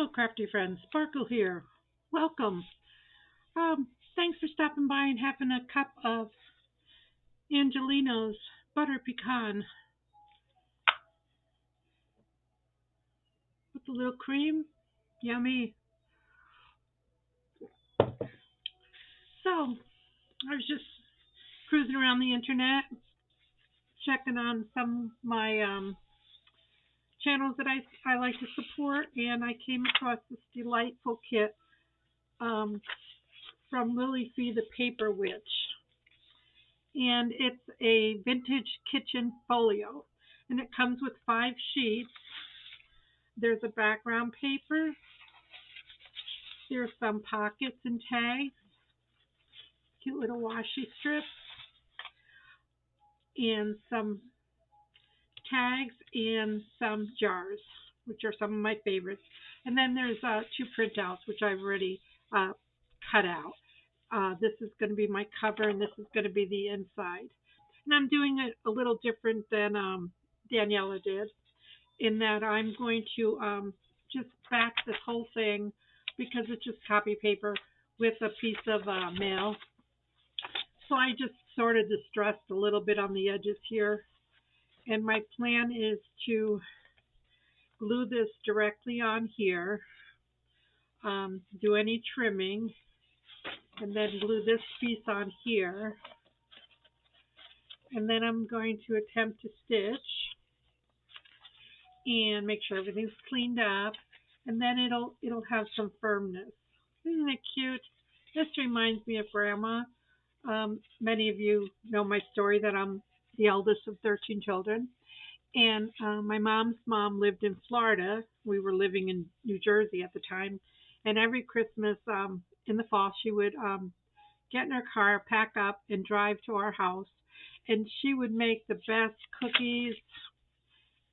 Hello, crafty friends. Sparkle here. Welcome. Thanks for stopping by and having a cup of Angelino's butter pecan with a little cream. Yummy. So, I was just cruising around the internet, checking on some of my channels that I like to support, and I came across this delightful kit um, from Lily Fee the Paper Witch. And it's a Vintage Kitchen Folio. And it comes with 5 sheets. There's a background paper. There's some pockets and tags. Cute little washi strips. And some tags and some jars, which are some of my favorites. And then there's 2 printouts, which I've already cut out. This is going to be my cover, and this is going to be the inside. And I'm doing it a little different than Daniela did, in that I'm going to just back this whole thing, because it's just copy paper, with a piece of mail. So I just sort of distressed a little bit on the edges here. And my plan is to glue this directly on here, do any trimming, and then glue this piece on here. And then I'm going to attempt to stitch and make sure everything's cleaned up, and then it'll have some firmness. Isn't it cute? This reminds me of Grandma. Many of you know my story, that I'm the eldest of 13 children, and my mom's mom lived in Florida. We were living in New Jersey at the time, and every Christmas in the fall she would get in her car, pack up, and drive to our house, and she would make the best cookies.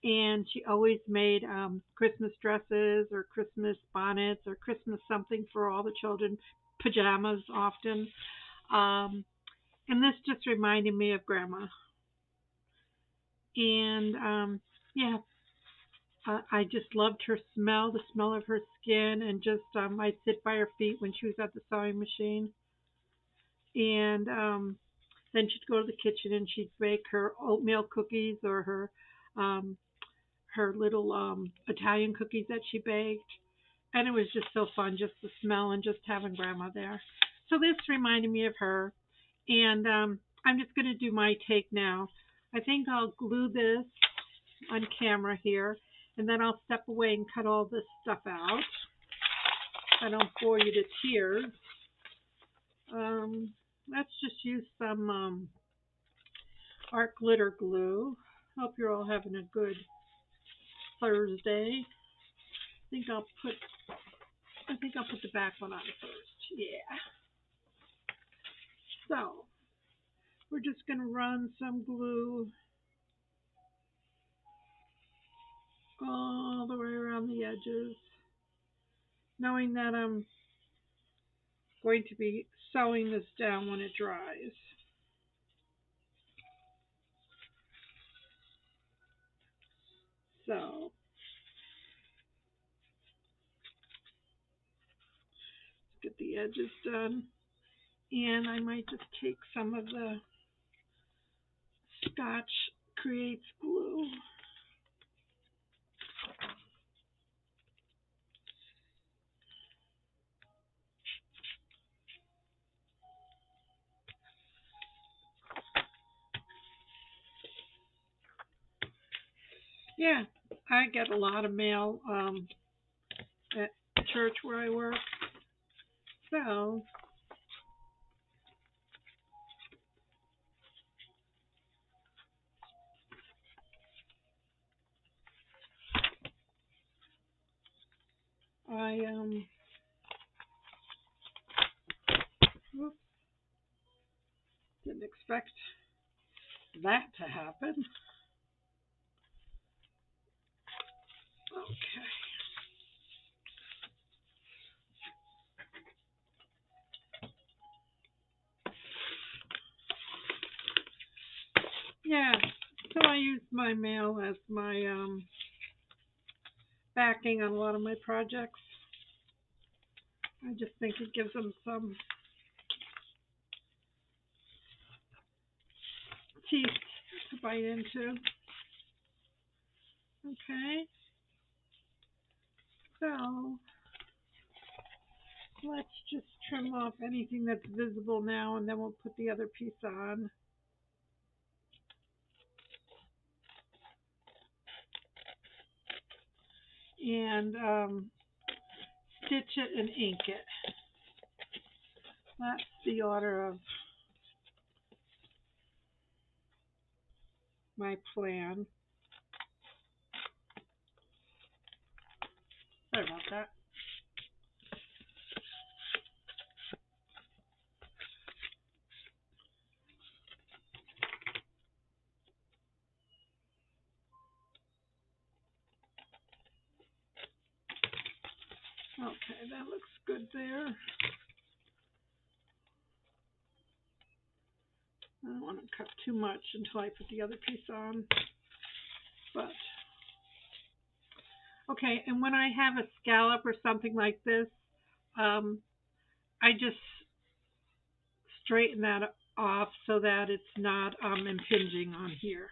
And she always made Christmas dresses or Christmas bonnets or Christmas something for all the children, pajamas often. And this just reminded me of Grandma. And yeah, I just loved her smell, the smell of her skin, and just I'd sit by her feet when she was at the sewing machine. And then she'd go to the kitchen and she'd bake her oatmeal cookies, or her little Italian cookies that she baked. And it was just so fun, just the smell and just having Grandma there. So this reminded me of her. And I'm just going to do my take now. I think I'll glue this on camera here, and then I'll step away and cut all this stuff out. I don't bore you to tears. Let's just use some art glitter glue. Hope you're all having a good Thursday. I think I'll put the back one on first. Yeah. So we're just going to run some glue all the way around the edges, knowing that I'm going to be sewing this down when it dries. So let's get the edges done. And I might just take some of the Scotch Creates glue. Yeah, I get a lot of mail at church where I work. So I oops, didn't expect that to happen. Okay. Yeah, so I use my mail as my backing on a lot of my projects. I just think it gives them some teeth to bite into. Okay, so let's just trim off anything that's visible now, and then we'll put the other piece on. And stitch it and ink it. That's the order of my plan. Sorry about that. Okay, that looks good there. I don't want to cut too much until I put the other piece on. But okay, and when I have a scallop or something like this, I just straighten that off so that it's not impinging on here.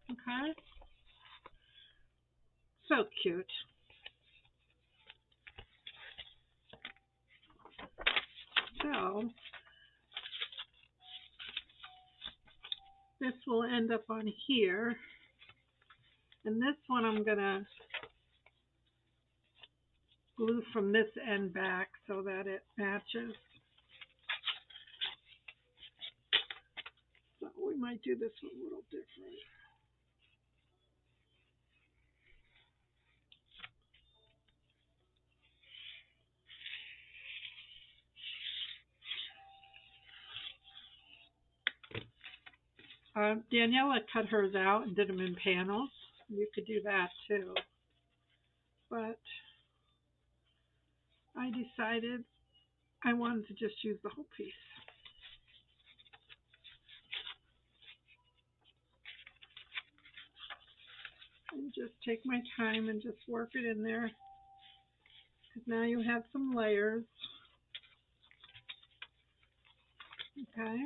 Okay, so cute. So this will end up on here, and this one I'm gonna glue from this end back so that it matches. So we might do this one a little different. Daniela cut hers out and did them in panels. You could do that too. But I decided I wanted to just use the whole piece. And just take my time and just work it in there. Because now you have some layers. Okay.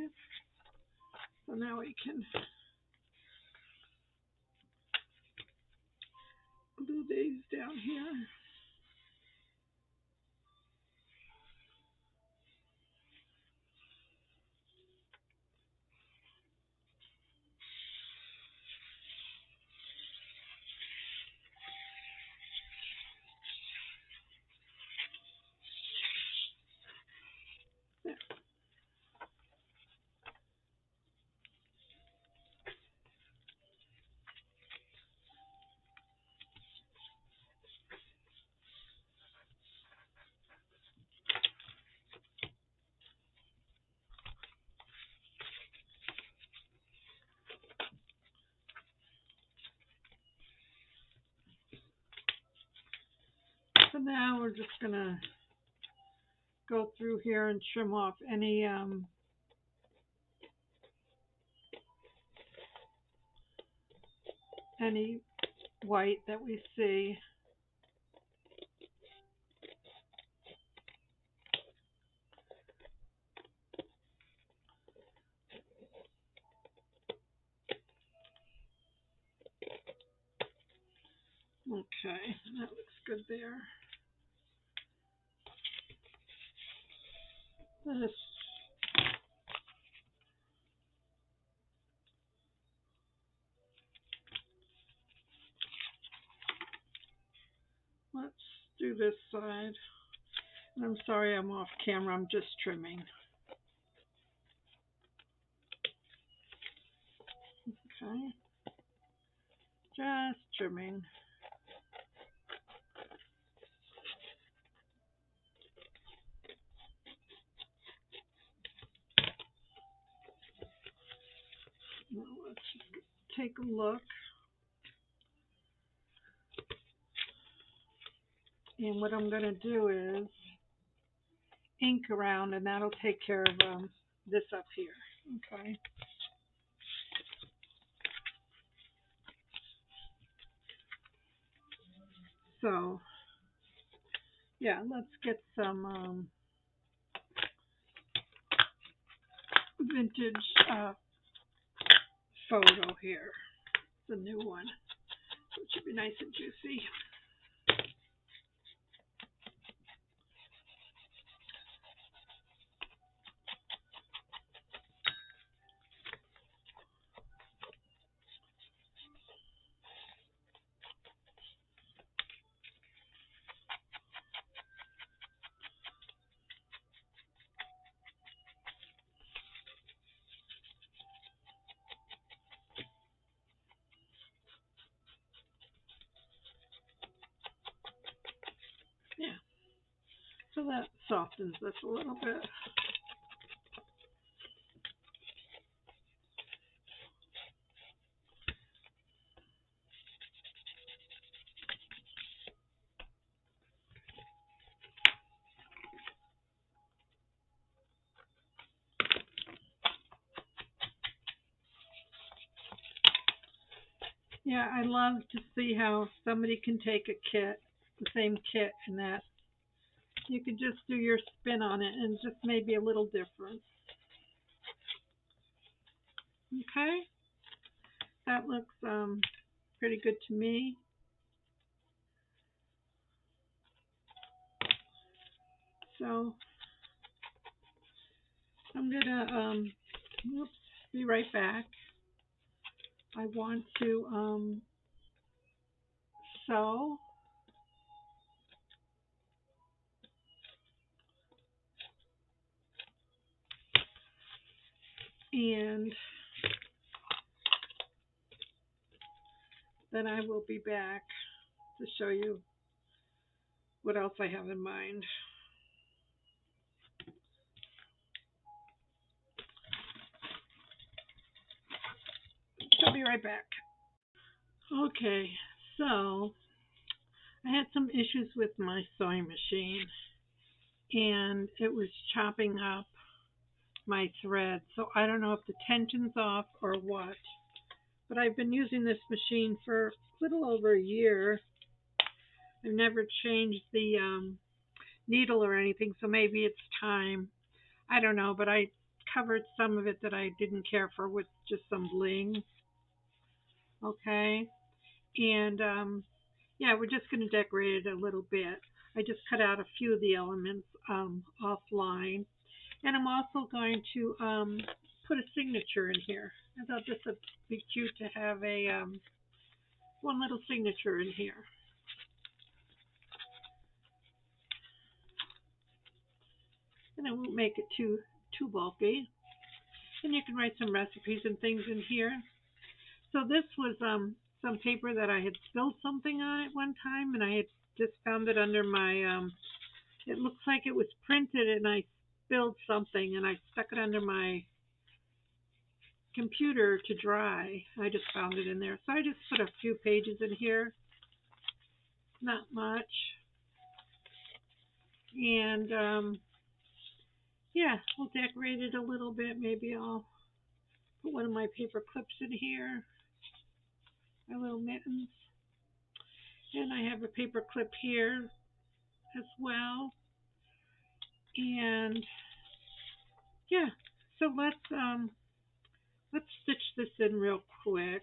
So now we can glue these down here. There. So now we're just going to go through here and trim off any white that we see. Okay, that looks good there. Let's do this side. And I'm sorry I'm off camera, I'm just trimming. Okay, just trimming. Now let's take a look. And what I'm going to do is ink around, and that'll take care of this up here. Okay. So yeah, let's get some vintage photo here. The new one. So it should be nice and juicy. Yeah. So that softens this a little bit. Yeah, I love to see how somebody can take a kit, the same kit, and that you can just do your spin on it and just maybe a little different. Okay, that looks pretty good to me. So I'm gonna oops, be right back. I want to sew, and then I will be back to show you what else I have in mind. I'll be right back. Okay, so I had some issues with my sewing machine, and it was chopping up my thread. So I don't know if the tension's off or what, but I've been using this machine for a little over a year. I've never changed the needle or anything, so maybe it's time. I don't know, but I covered some of it that I didn't care for with just some bling. Okay, and yeah, we're just going to decorate it a little bit. I just cut out a few of the elements offline. And I'm also going to put a signature in here. I thought this would be cute to have a one little signature in here. And I won't make it too bulky. And you can write some recipes and things in here. So this was some paper that I had spilled something on at one time, and I had just found it under my it looks like it was printed, and I spilled something, and I stuck it under my computer to dry. I just found it in there. So I just put a few pages in here, not much. And yeah, we'll decorate it a little bit. Maybe I'll put one of my paper clips in here, my little mittens. And I have a paper clip here as well. And yeah, so let's stitch this in real quick.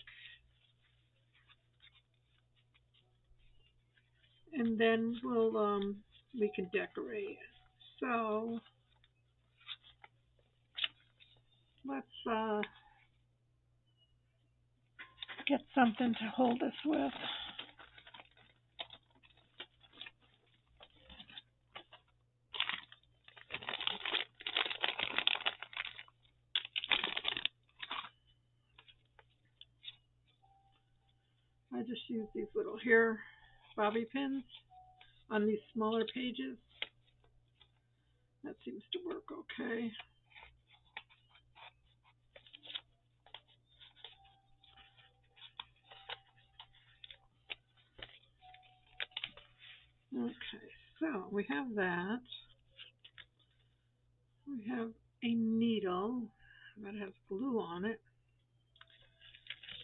And then we can decorate. So let's get something to hold us with. I just use these little hair bobby pins on these smaller pages. That seems to work okay. Okay, so we have that. We have a needle that has glue on it.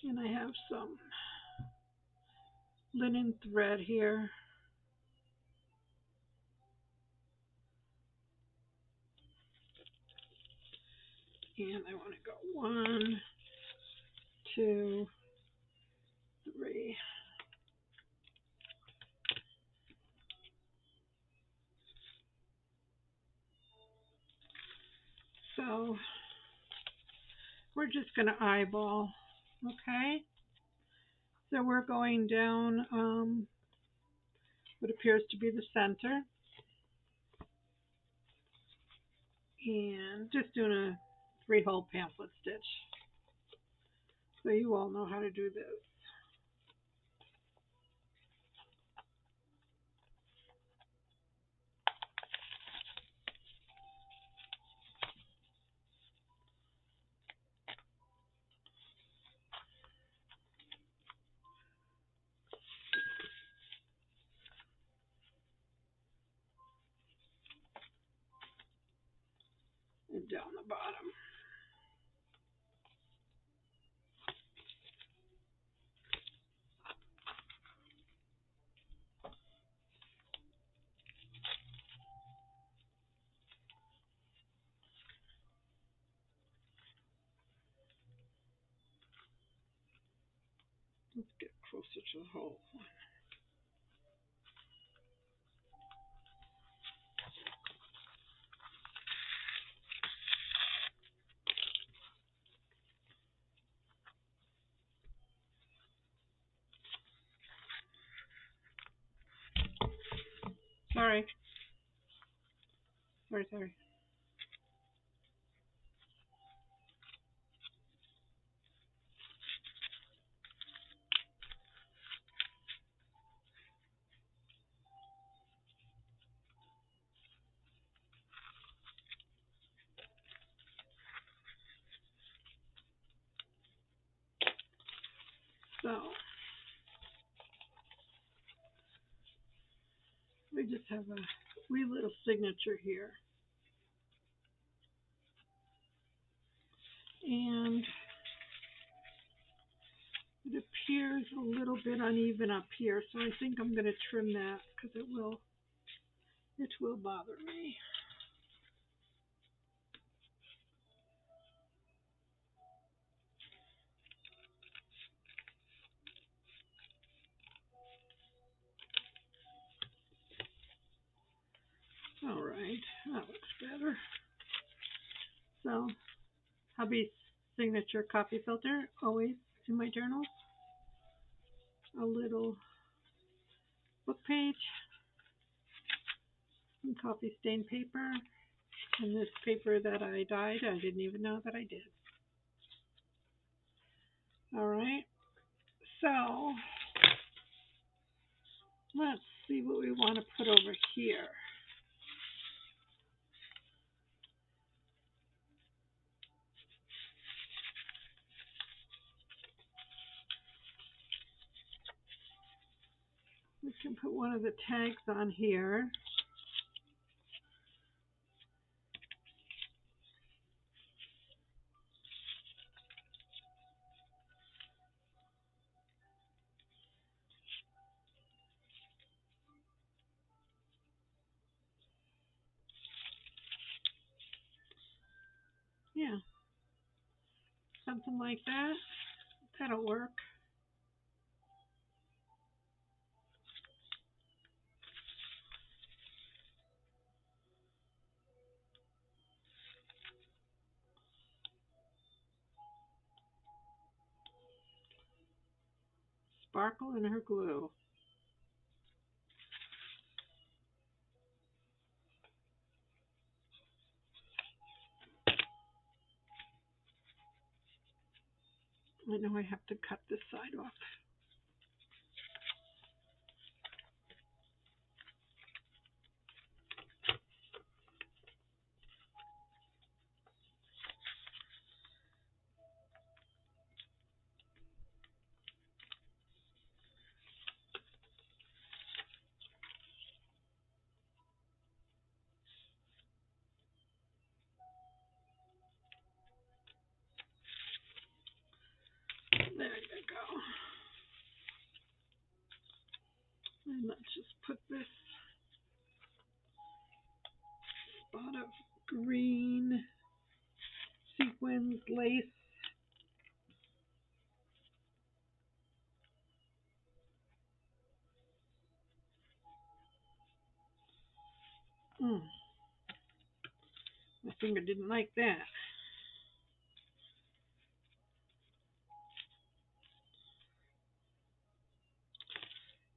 And I have some linen thread here. And I want to go 1, 2, 3. So we're just going to eyeball, okay? So we're going down what appears to be the center and just doing a 3-hole pamphlet stitch. So you all know how to do this. And down the bottom. Let's get closer to the hole. Sorry. Sorry. So we just have a wee little signature here. And it appears a little bit uneven up here, so I think I'm going to trim that because it will bother me. All right, that looks better. So, hubby's signature coffee filter, always in my journals. A little book page, some coffee stained paper, and this paper that I dyed. I didn't even know that I did. All right, so let's see what we want to put over here. We can put one of the tags on here. Yeah, something like that. That'll work. Sparkle in her glue. I know I have to cut this side off. There you go. Mm, my finger didn't like that.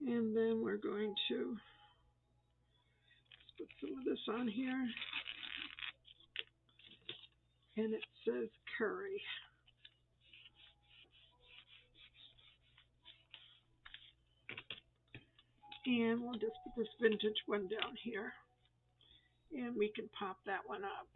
And then we're going to put some of this on here. And it says curry. And we'll just put this vintage one down here. And we can pop that one up.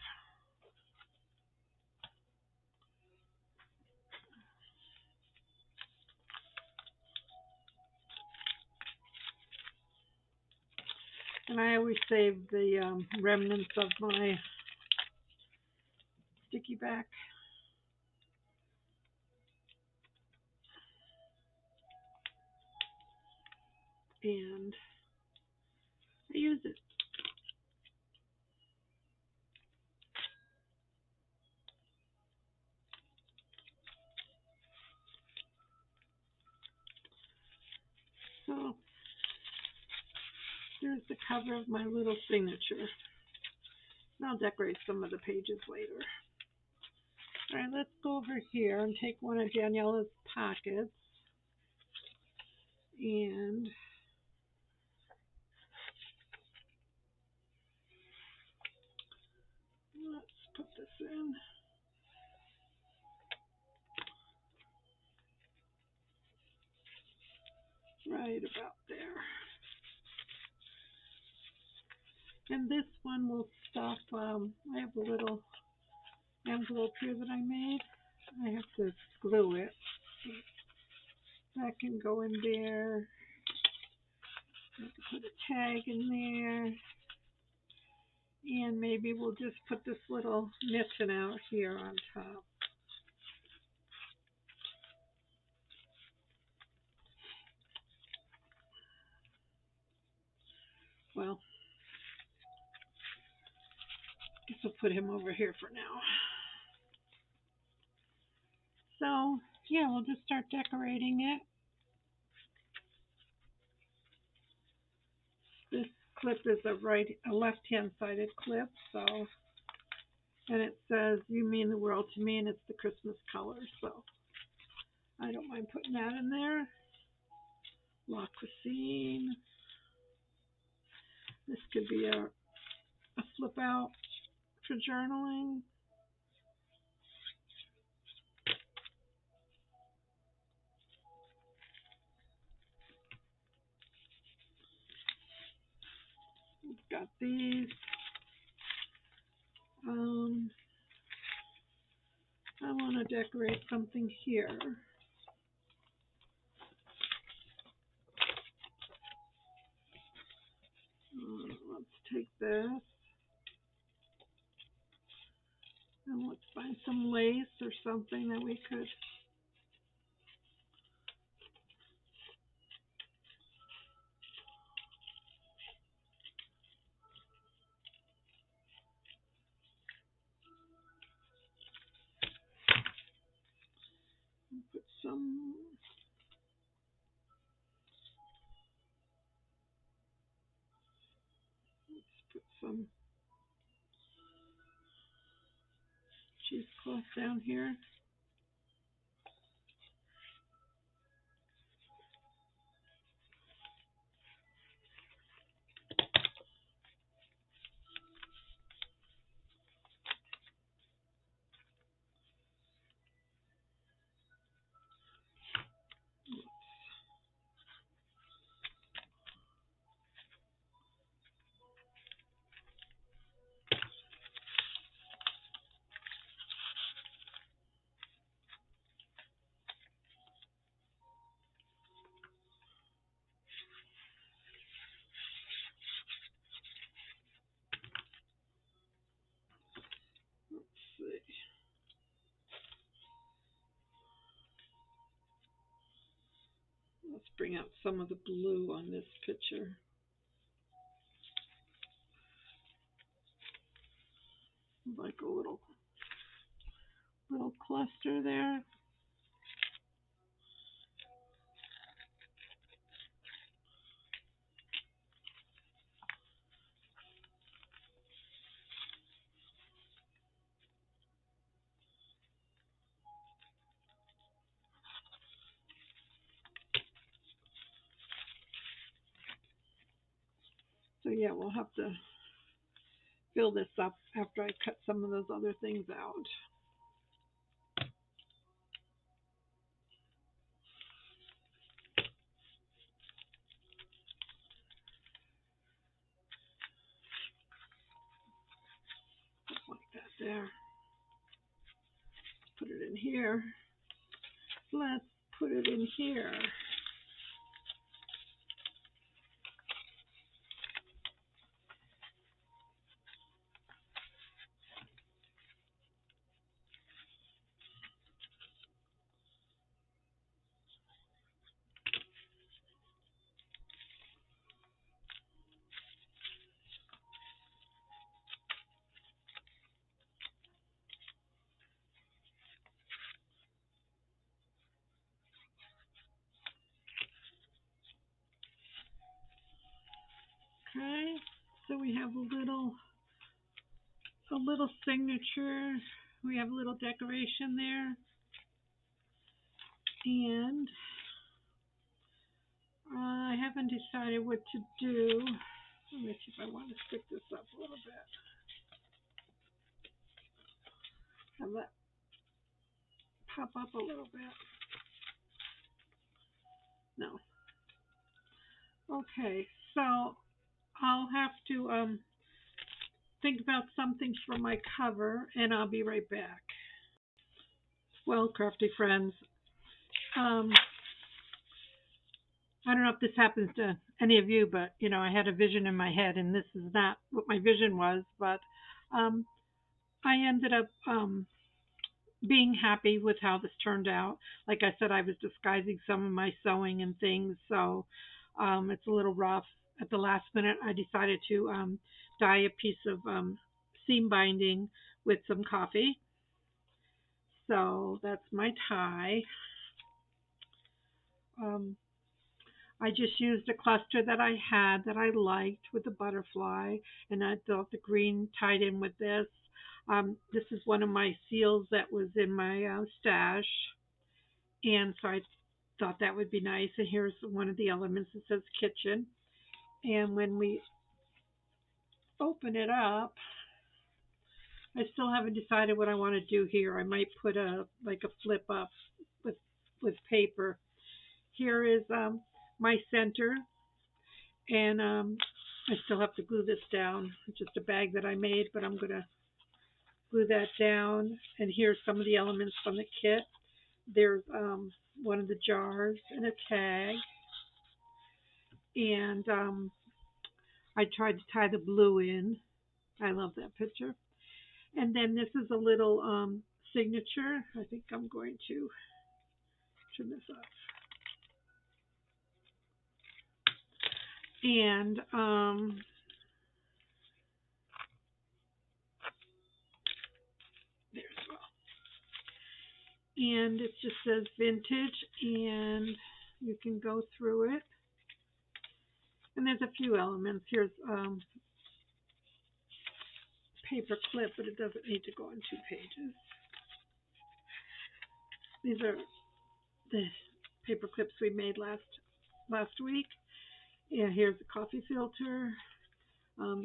And I always save the remnants of my sticky back. And I use it. So there's the cover of my little signature. And I'll decorate some of the pages later. All right, let's go over here and take one of Daniela's pockets. And let's put this in right about there. And this one will stuff, I have a little envelope here that I made. I have to glue it. That can go in there. I have to put a tag in there. And maybe we'll just put this little mitten out here on top. Well, I guess I'll put him over here for now. So, yeah, we'll just start decorating it. This clip is a left-hand sided clip, so, and it says, "You mean the world to me," and it's the Christmas color, so I don't mind putting that in there. La Cuisine. This could be a flip out for journaling. We've got these. I want to decorate something here. Let's take this and let's find some lace or something that we could. Put some. Let's put some cheesecloth down here. Let's see. Let's bring out some of the blue on this picture. Like a little cluster there. So yeah, we'll have to fill this up after I cut some of those other things out. Just like that there. Put it in here. Let's put it in here. Okay, so we have a little signature. We have a little decoration there, and I haven't decided what to do. Let me see if I want to stick this up a little bit. Have that pop up a little bit. No. Okay, so I'll have to think about some things for my cover, and I'll be right back. Well, crafty friends, um, I don't know if this happens to any of you, but I had a vision in my head, and this is not what my vision was. But um, I ended up being happy with how this turned out. Like I said, I was disguising some of my sewing and things, so it's a little rough. At the last minute, I decided to dye a piece of seam binding with some coffee. So that's my tie. Um, I just used a cluster that I had that I liked with the butterfly, and I thought the green tied in with this. This is one of my seals that was in my stash, and so I thought that would be nice. And here's one of the elements that says kitchen. And when we open it up, I still haven't decided what I want to do here. I might put a flip up with paper. Here is my center, and I still have to glue this down. It's just a bag that I made, but I'm going to glue that down. And here's some of the elements from the kit. There's one of the jars and a tag. And I tried to tie the blue in. I love that picture. And then this is a little signature. I think I'm going to trim this up. And there as well. And it just says vintage, and you can go through it. And there's a few elements. Here's paper clip, but it doesn't need to go on 2 pages. These are the paper clips we made last week. And here's the coffee filter.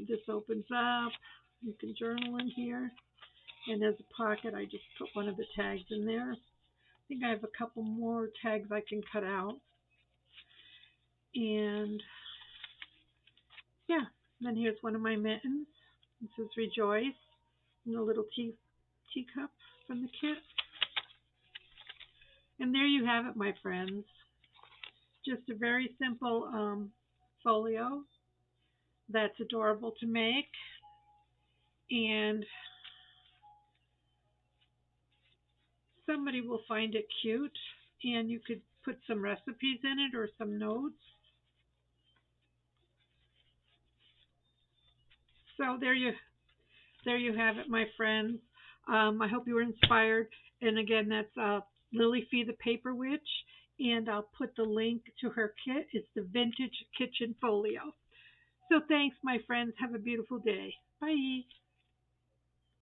This opens up. You can journal in here. And there's a pocket. I just put one of the tags in there. I think I have a couple more tags I can cut out. And yeah, then here's one of my mittens. It says Rejoice, and a little teacup from the kit. And there you have it, my friends. Just a very simple folio that's adorable to make. And somebody will find it cute. And you could put some recipes in it or some notes. So there you have it, my friends. I hope you were inspired. And again, that's Lily Fee the Paper Witch. And I'll put the link to her kit. It's the Vintage Kitchen Folio. So thanks, my friends. Have a beautiful day. Bye.